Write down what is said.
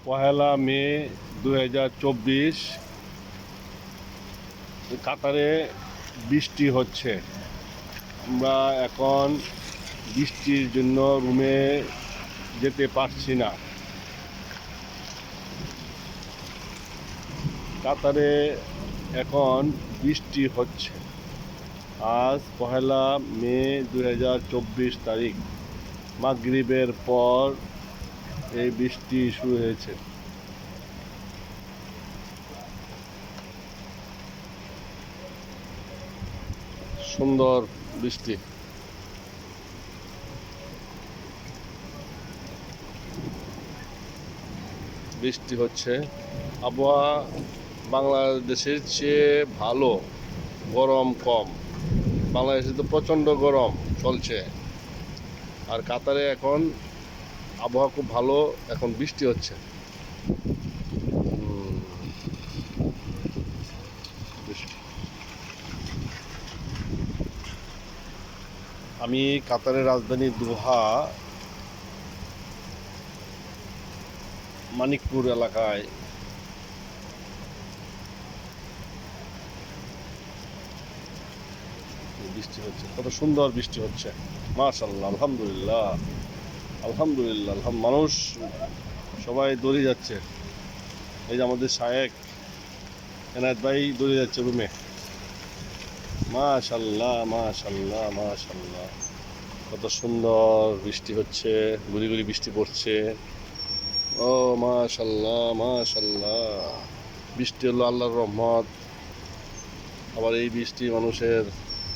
পহেলা মে 2024 কাতারে বৃষ্টি হচ্ছে। আমরা এখন বৃষ্টির জন্য রুমে যেতে পারছি না। কাতারে এখন বৃষ্টি হচ্ছে। আজ পহেলা মে 2024 তারিখ, মাগরিবের পর এই বৃষ্টি শুরু হয়েছে। সুন্দর বৃষ্টি। বৃষ্টি হচ্ছে। আবহাওয়া বাংলাদেশের চেয়ে ভালো, গরম কম। বাংলাদেশে তো প্রচণ্ড গরম চলছে, আর কাতারে এখন আবহাওয়া খুব ভালো, এখন বৃষ্টি হচ্ছে। বৃষ্টি। আমি কাতারের রাজধানী দোহা মানিকপুর এলাকায় বৃষ্টি হচ্ছে। কত সুন্দর বৃষ্টি হচ্ছে, মাশাআল্লাহ, আলহামদুলিল্লাহ, আলহামদুলিল্লাহ। মানুষ সবাই দৌড়ে যাচ্ছে। এই যে আমাদের শায়েক এনায়েত ভাই দৌড়ে যাচ্ছে রুমে। মাশাআল্লাহ, মাশাআল্লাহ, মাশাআল্লাহ। কত সুন্দর বৃষ্টি হচ্ছে, গুড়ি গুড়ি বৃষ্টি পড়ছে। ও মাশাআল্লাহ, মাশাআল্লাহ। বৃষ্টি হলো আল্লাহর রহমত। আবার এই বৃষ্টি মানুষের